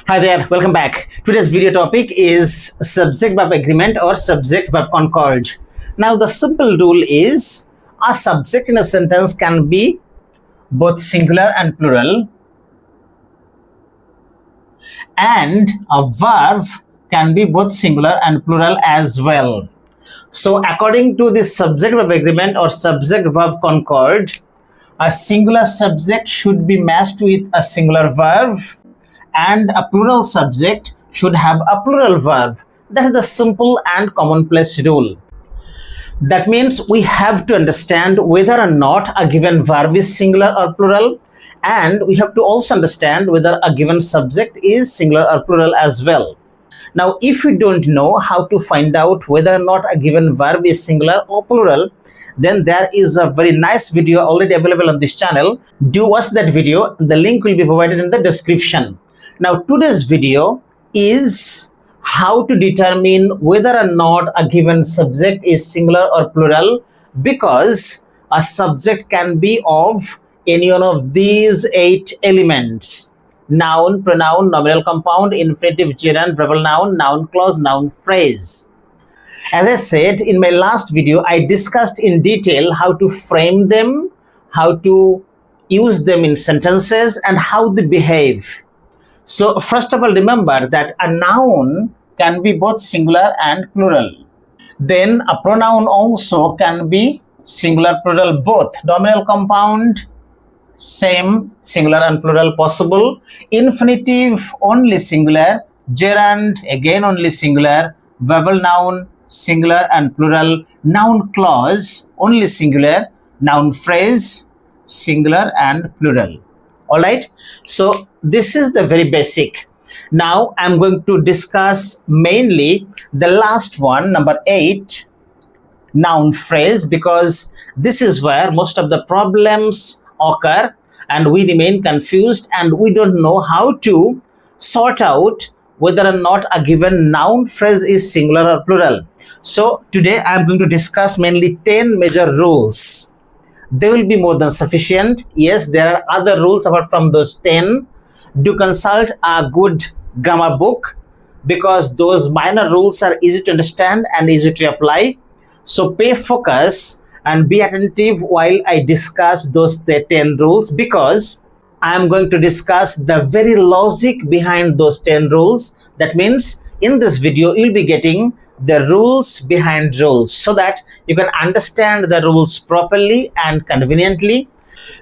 Hi there, welcome back. Today's video topic is Subject Verb Agreement or Subject Verb Concord. Now the simple rule is a subject in a sentence can be both singular and plural, and a verb can be both singular and plural as well. So according to the Subject Verb Agreement or Subject Verb Concord, a singular subject should be matched with a singular verb, and a plural subject should have a plural verb. That is the simple and commonplace rule. That means we have to understand whether or not a given verb is singular or plural, and we have to also understand whether a given subject is singular or plural as well. Now, if you don't know how to find out whether or not a given verb is singular or plural, then there is a very nice video already available on this channel. Do watch that video. The link will be provided in the description. Now, today's video is how to determine whether or not a given subject is singular or plural, because a subject can be of any one of these 8 elements: noun, pronoun, nominal compound, infinitive, gerund, verbal noun, noun clause, noun phrase. As I said in my last video, I discussed in detail how to frame them, how to use them in sentences, and how they behave. So first of all, remember that a noun can be both singular and plural. Then a pronoun also can be singular, plural, both. Nominal compound, same, singular and plural possible. Infinitive, only singular. Gerund, again only singular. Verbal noun, singular and plural. Noun clause, only singular. Noun phrase, singular and plural. Alright, so this is the very basic. Now I'm going to discuss mainly the last one, number 8, noun phrase, because this is where most of the problems occur and we remain confused and we don't know how to sort out whether or not a given noun phrase is singular or plural. So today I'm going to discuss mainly 10 major rules. They will be more than sufficient. Yes, there are other rules apart from those 10. Do consult a good grammar book, because those minor rules are easy to understand and easy to apply. So pay focus and be attentive while I discuss those 10 rules, because I am going to discuss the very logic behind those 10 rules. That means in this video you'll be getting the rules behind rules, so that you can understand the rules properly and conveniently.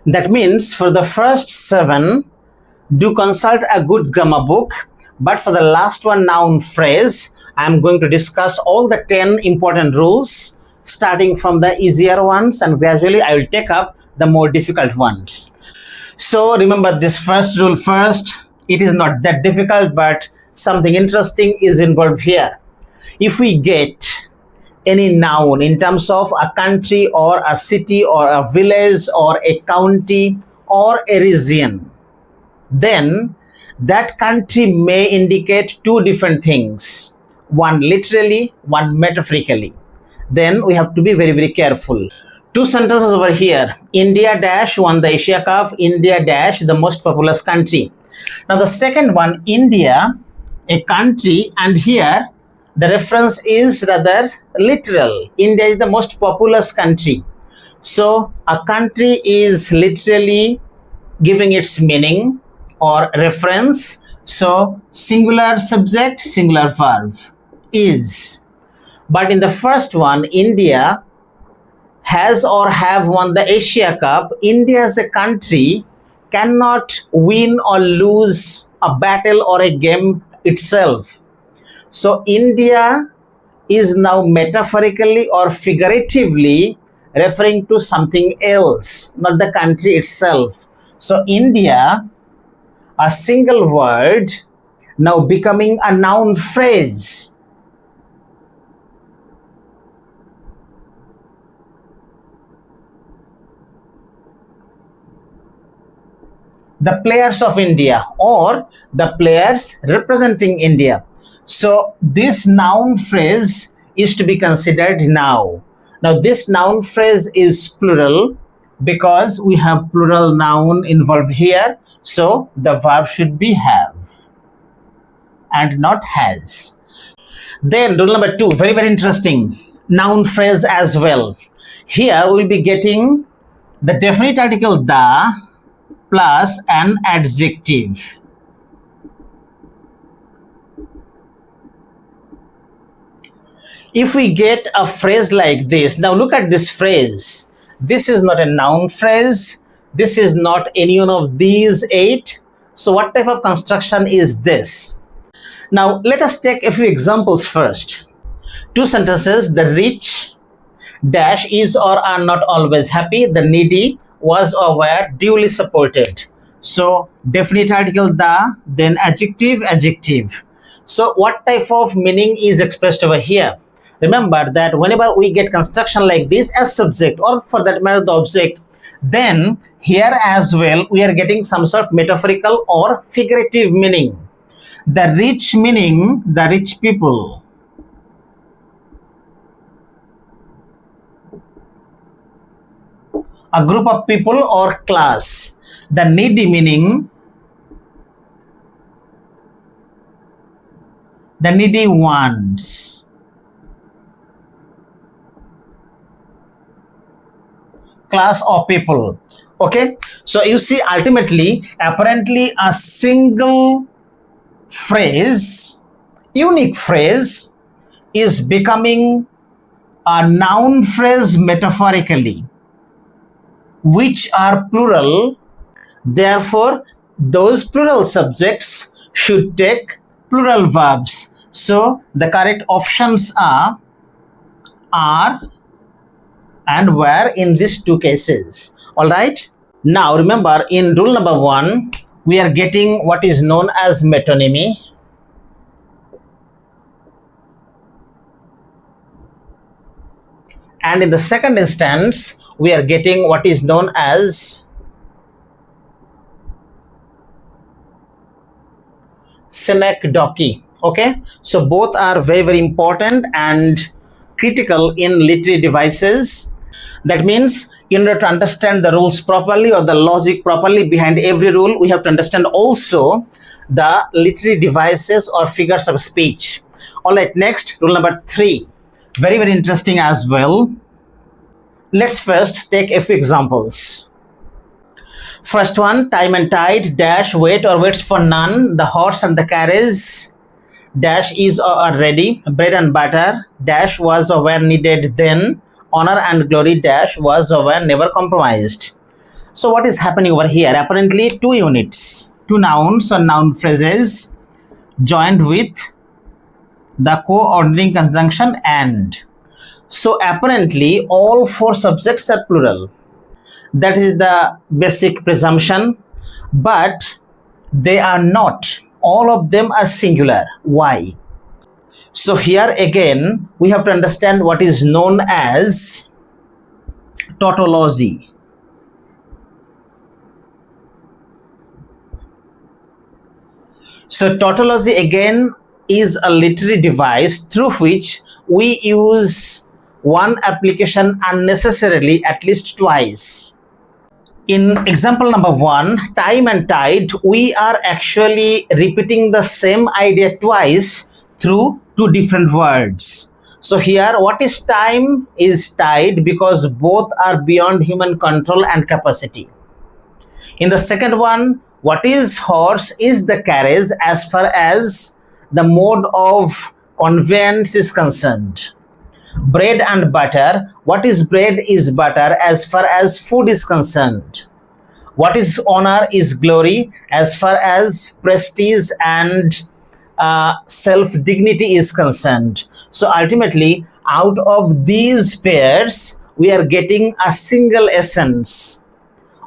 That means for the first 7, do consult a good grammar book, but for the last one, noun phrase, I am going to discuss all the 10 important rules, starting from the easier ones, and gradually I will take up the more difficult ones. So remember this first rule first. It is not that difficult, but something interesting is involved here. If we get any noun in terms of a country or a city or a village or a county or a region, then that country may indicate 2 different things, one literally, one metaphorically. Then we have to be very, very careful. 2 sentences over here: India dash won the Asia Cup, India dash the most populous country. Now the second one, India, a country, and here the reference is rather literal. India is the most populous country. So a country is literally giving its meaning or reference. So singular subject, singular verb is. But in the first one, India has or have won the Asia Cup. India as a country cannot win or lose a battle or a game itself. So India is now metaphorically or figuratively referring to something else, not the country itself. So India, a single word, now becoming a noun phrase. The players of India, or the players representing India. So this noun phrase is to be considered now. Now this noun phrase is plural because we have plural noun involved here. So the verb should be have. and not has. Then rule number 2, very, very interesting. Noun phrase as well. Here we'll be getting the definite article the plus an adjective. If we get a phrase like this, now look at this phrase. This is not a noun phrase. This is not any one of these 8. So what type of construction is this? Now let us take a few examples first. 2 sentences. The rich dash is or are not always happy. The needy was or were duly supported. So definite article the, then adjective, adjective. So what type of meaning is expressed over here? Remember that whenever we get construction like this as subject, or for that matter the object, then here as well we are getting some sort of metaphorical or figurative meaning. The rich meaning the rich people. A group of people or class. The needy meaning the needy ones. Class of people. Okay, so you see, ultimately, apparently a single phrase, unique phrase, is becoming a noun phrase metaphorically, which are plural. Therefore, those plural subjects should take plural verbs. So the correct options are and were in these 2 cases. All right. Now remember, in rule number 1, we are getting what is known as metonymy. And in the second instance, we are getting what is known as synecdoche. Okay, so both are very, very important and critical in literary devices. That means in order to understand the rules properly or the logic properly behind every rule, we have to understand also the literary devices or figures of speech. All right, next, rule number 3. Very, very interesting as well. Let's first take a few examples. First one, time and tide, dash, wait or waits for none, the horse and the carriage, dash is or are ready, bread and butter, dash was or were needed then, honor and glory, dash was or were never compromised. So what is happening over here? Apparently 2 units, 2 nouns or noun phrases joined with the coordinating conjunction and. So apparently all 4 subjects are plural. That is the basic presumption, but they are not. All of them are singular. Why? So here again, we have to understand what is known as tautology. So tautology again is a literary device through which we use one application unnecessarily at least twice. In example number 1, time and tide, we are actually repeating the same idea twice through 2 different words. So here, what is time is tide because both are beyond human control and capacity. In the second one, what is horse is the carriage as far as the mode of conveyance is concerned. Bread and butter, what is bread is butter as far as food is concerned. What is honor is glory as far as prestige and self-dignity is concerned. So ultimately, out of these pairs, we are getting a single essence.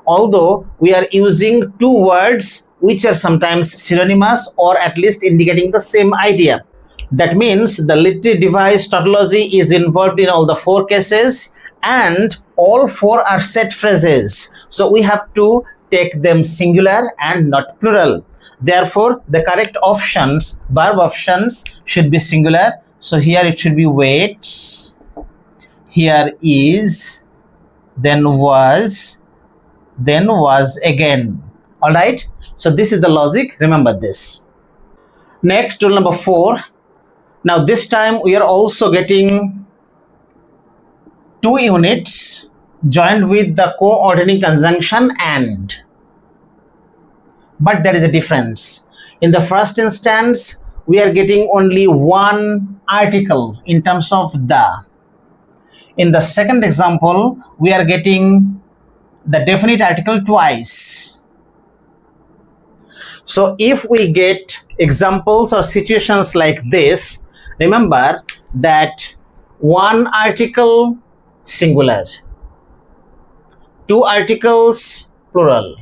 Although we are using 2 words which are sometimes synonymous or at least indicating the same idea. That means the literary device tautology is involved in all the 4 cases and all 4 are set phrases. So we have to take them singular and not plural. Therefore, the correct options, verb options should be singular. So here it should be waits, here is, then was again. All right. So this is the logic. Remember this. Next, rule number 4. Now this time we are also getting 2 units joined with the coordinating conjunction and. But there is a difference. In the first instance, we are getting only one article in terms of the. In the second example, we are getting the definite article twice. So if we get examples or situations like this, remember that one article singular, 2 articles plural.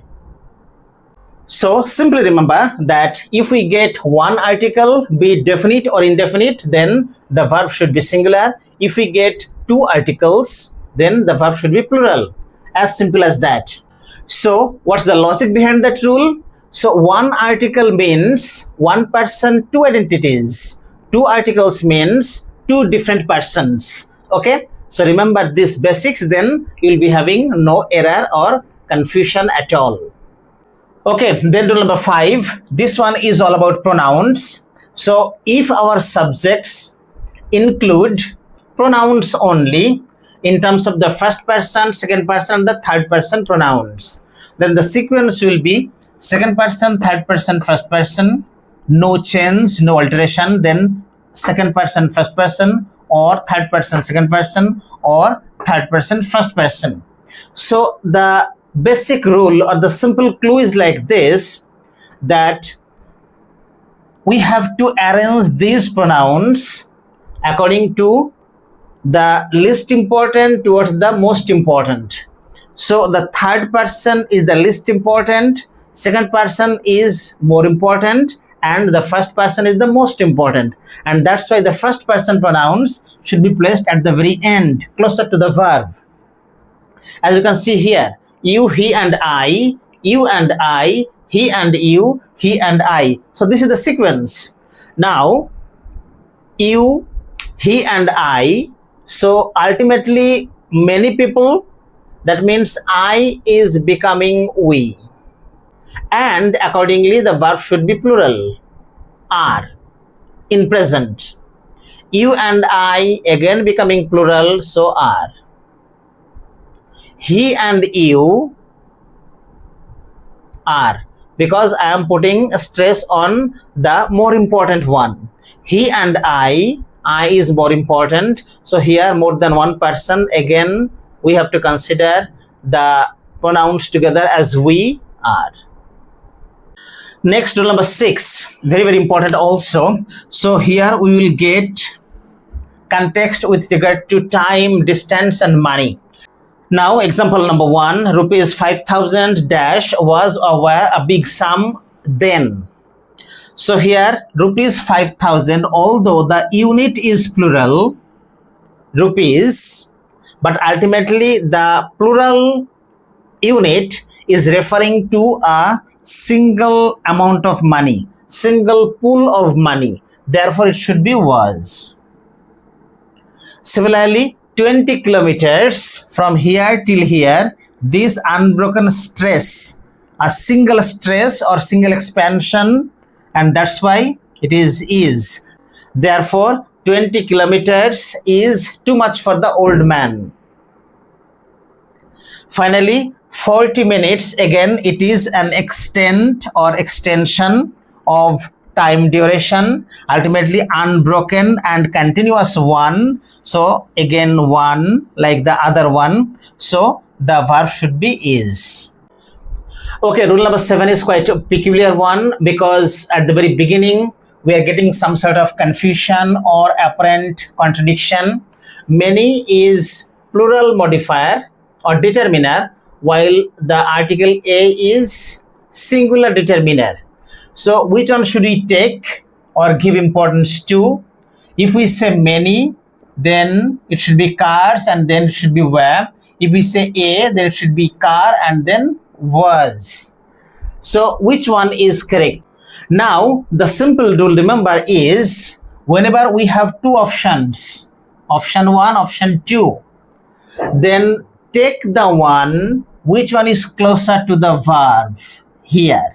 So simply remember that if we get one article, be it definite or indefinite, then the verb should be singular. If we get 2 articles, then the verb should be plural. As simple as that. So what's the logic behind that rule? So one article means one person, 2 identities. 2 articles means 2 different persons. Okay, so remember these basics, then you'll be having no error or confusion at all. Okay, then rule number 5. This one is all about pronouns. So if our subjects include pronouns only in terms of the first person, second person, the third person pronouns, then the sequence will be second person, third person, first person, no change, no alteration, then second person, first person, or third person, second person, or third person, first person. So the basic rule or the simple clue is like this, that we have to arrange these pronouns according to the least important towards the most important. So the third person is the least important, second person is more important, and the first person is the most important. And that's why the first person pronouns should be placed at the very end, closer to the verb. As you can see here, you, he and I, you and I, he and you, he and I. So this is the sequence. Now, you, he and I. So ultimately, many people, that means I is becoming we. And accordingly, the verb should be plural, are, in present. You and I again becoming plural, so are. He and you are, because I am putting stress on the more important one. He and I is more important. So here more than one person, again we have to consider the pronouns together as we are. Next, rule number 6, very, very important also. So here we will get context with regard to time, distance, and money. Now, example number 1, rupees 5,000 dash was or were a big sum then. So here, rupees 5,000, although the unit is plural, rupees, but ultimately the plural unit is referring to a single amount of money, single pool of money. Therefore, it should be was. Similarly, 20 kilometers from here till here, this unbroken stress, a single stress or single expansion, and that's why it is. Therefore, 20 kilometers is too much for the old man. Finally, 40 minutes, again, it is an extent or extension of time duration, ultimately unbroken and continuous one. So again one like the other one. So the verb should be is. Okay, rule number 7 is quite a peculiar one, because at the very beginning we are getting some sort of confusion or apparent contradiction. Many is plural modifier or determiner, while the article a is singular determiner. So which one should we take or give importance to? If we say many, then it should be cars and then it should be were. If we say a, then it should be car and then was. So which one is correct? Now the simple rule, remember, is whenever we have two options, option 1, option 2, then take the one which one is closer to the verb here.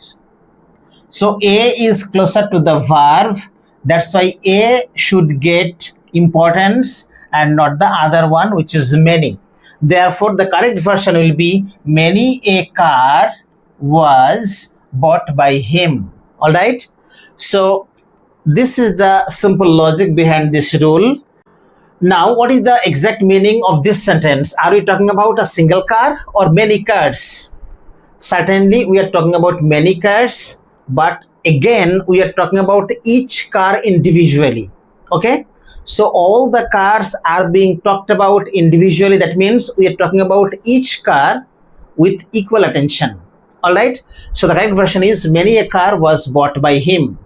So A is closer to the verb. That's why A should get importance and not the other one, which is many. Therefore, the correct version will be many a car was bought by him. All right. So this is the simple logic behind this rule. Now, what is the exact meaning of this sentence? Are we talking about a single car or many cars? Certainly, we are talking about many cars, but again, we are talking about each car individually. Okay? So, all the cars are being talked about individually. That means we are talking about each car with equal attention. All right? So, the correct version is many a car was bought by him.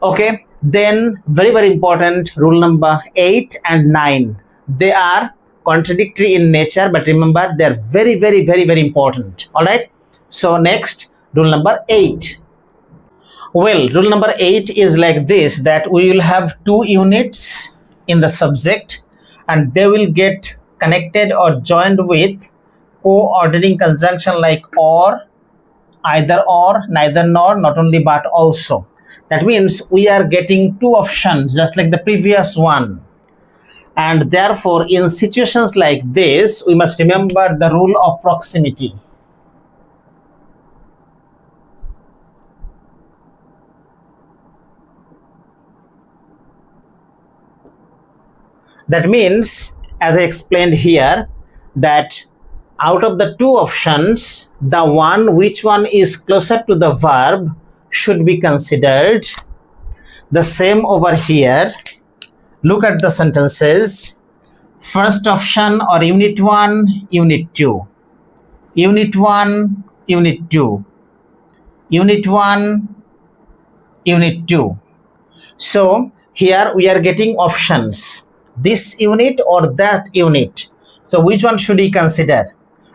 Okay? Then, very, very important, rule number 8 and 9. They are contradictory in nature, but remember, they are very, very, very, very important. All right? So next, rule number 8. Well, rule number 8 is like this, that we will have two units in the subject and they will get connected or joined with co-ordinate conjunction like or, either or, neither nor, not only but also. That means we are getting two options just like the previous one. And therefore, in situations like this, we must remember the rule of proximity. That means, as I explained here, that out of the two options, the one which one is closer to the verb should be considered. The same over here. Look at the sentences. First option or unit 1, unit 2. Unit 1, unit 2. Unit 1, unit 2. So, here we are getting options. This unit or that unit. So which one should we consider?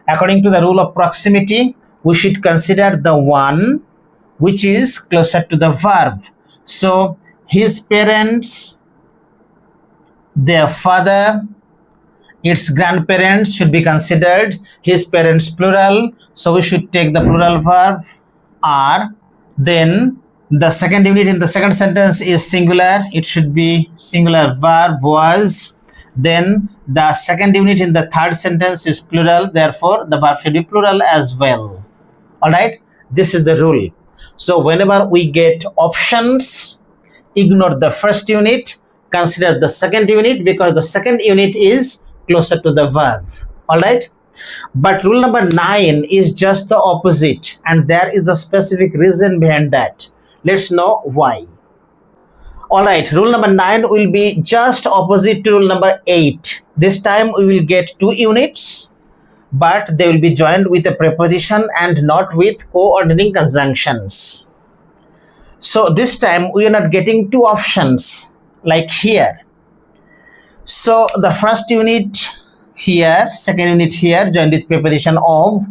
According to the rule of proximity, we should consider the one which is closer to the verb. So his parents, their father, its grandparents should be considered. His parents plural. So we should take the plural verb are. Then the second unit in the second sentence is singular. It should be singular verb was. Then the second unit in the third sentence is plural. Therefore, the verb should be plural as well. All right. This is the rule. So whenever we get options, ignore the first unit. Consider the second unit because the second unit is closer to the verb. All right. But rule number 9 is just the opposite. And there is a specific reason behind that. Let's know why. Alright, rule number 9 will be just opposite to rule number 8. This time we will get two units, but they will be joined with a preposition and not with coordinating conjunctions. So this time we are not getting two options like here. So the first unit here, second unit here joined with preposition of,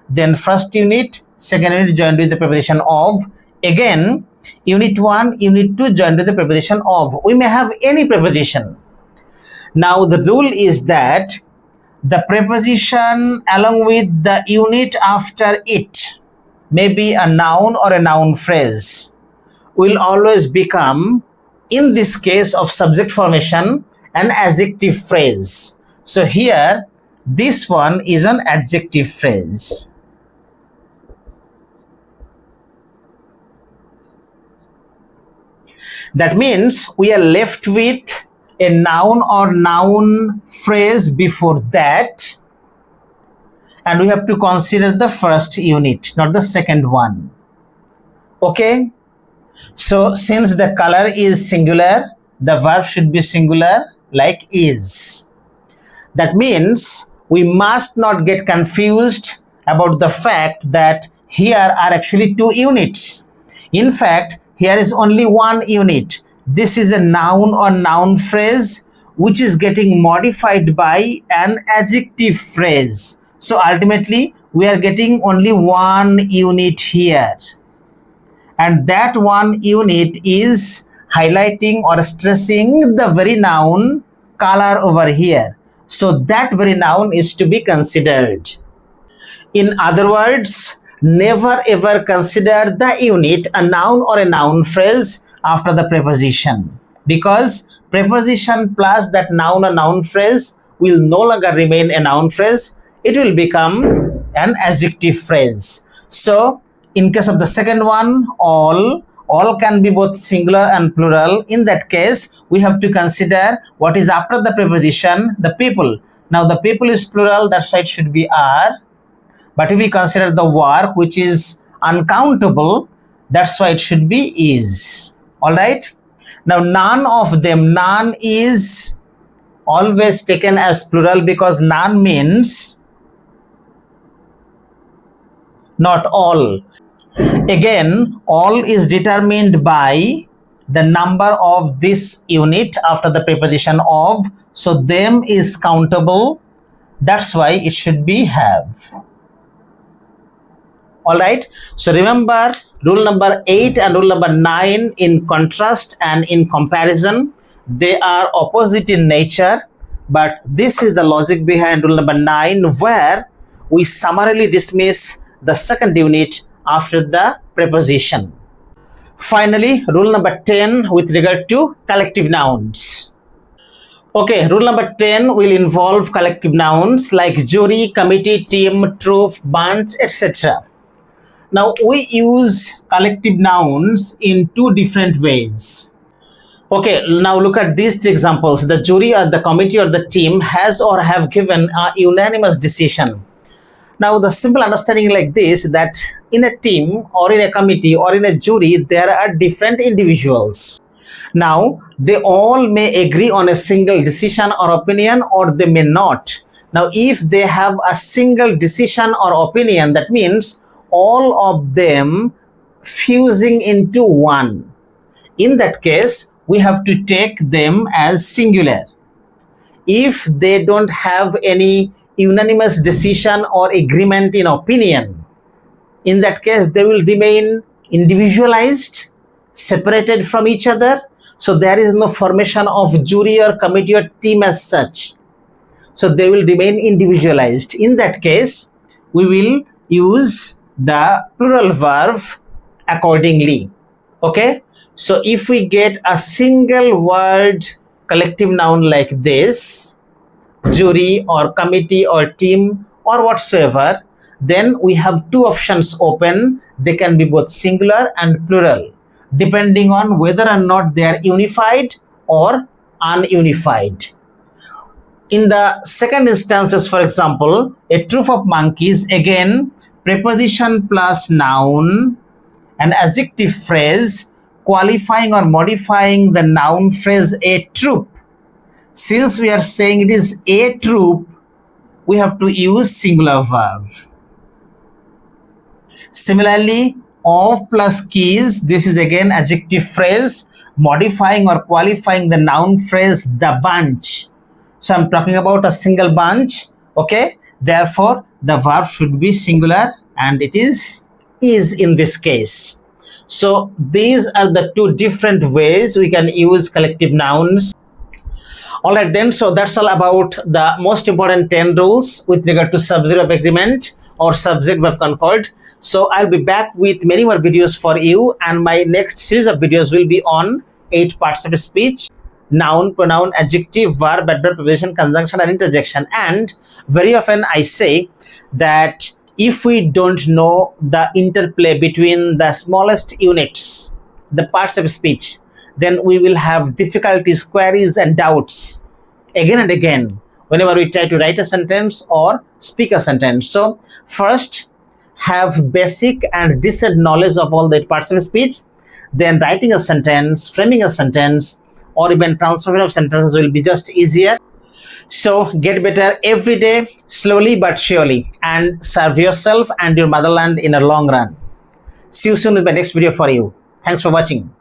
then first unit, second unit joined with the preposition of. Again, unit 1, unit 2 joined with the preposition of. We may have any preposition. Now, the rule is that the preposition along with the unit after it, maybe a noun or a noun phrase, will always become, in this case of subject formation, an adjective phrase. So here, this one is an adjective phrase. That means we are left with a noun or noun phrase before that, and we have to consider the first unit, not the second one. Okay? So since the color is singular, the verb should be singular like is. That means we must not get confused about the fact that here are actually two units. In fact, here is only one unit. This is a noun or noun phrase which is getting modified by an adjective phrase. So ultimately, we are getting only one unit here. And that one unit is highlighting or stressing the very noun color over here. So that very noun is to be considered. In other words, never ever consider the unit, a noun or a noun phrase, after the preposition, because preposition plus that noun or noun phrase will no longer remain a noun phrase. It will become an adjective phrase. So in case of the second one, all can be both singular and plural. In that case, we have to consider what is after the preposition, the people. Now the people is plural, that's why it should be are. But if we consider the work, which is uncountable, that's why it should be is. All right. Now none of them, none is always taken as plural because none means not all. Again, all is determined by the number of this unit after the preposition of. So them is countable. That's why it should be have. All right. So remember rule number 8 and rule number 9 in contrast and in comparison. They are opposite in nature, but this is the logic behind rule number 9, where we summarily dismiss the second unit after the preposition. Finally, rule number 10 with regard to collective nouns. Okay, rule number 10 will involve collective nouns like jury, committee, team, troop, bunch, etc. Now we use collective nouns in two different ways. Okay, now look at these three examples. The jury or the committee or the team has or have given a unanimous decision. Now the simple understanding like this, that in a team or in a committee or in a jury, there are different individuals. Now they all may agree on a single decision or opinion, or they may not. Now if they have a single decision or opinion, that means all of them fusing into one. In that case, we have to take them as singular. If they don't have any unanimous decision or agreement in opinion, in that case they will remain individualized, separated from each other. So there is no formation of jury or committee or team as such. So they will remain individualized. In that case, we will use the plural verb accordingly. Okay, so if we get a single word collective noun like this, jury or committee or team or whatsoever, then we have two options open. They can be both singular and plural, depending on whether or not they are unified or ununified. In the second instances, for example, a troop of monkeys, again preposition plus noun, an adjective phrase qualifying or modifying the noun phrase a troop. Since we are saying it is a troop, we have to use singular verb. Similarly, of plus keys, this is again adjective phrase modifying or qualifying the noun phrase the bunch. So I'm talking about a single bunch. Okay, therefore the verb should be singular, and it is in this case. So these are the two different ways we can use collective nouns. All right then, so that's all about the most important 10 rules with regard to subject verb agreement or subject verb concord. So I'll be back with many more videos for you, and my next series of videos will be on 8 parts of speech: noun, pronoun, adjective, verb, adverb, preposition, conjunction and interjection. And very often I say that if we don't know the interplay between the smallest units, the parts of speech, then we will have difficulties, queries and doubts again and again whenever we try to write a sentence or speak a sentence. So first, have basic and decent knowledge of all the parts of speech. Then writing a sentence, framing a sentence, or even transformation of sentences will be just easier. So get better every day, slowly but surely, and serve yourself and your motherland in a long run. See you soon with my next video for you. Thanks for watching.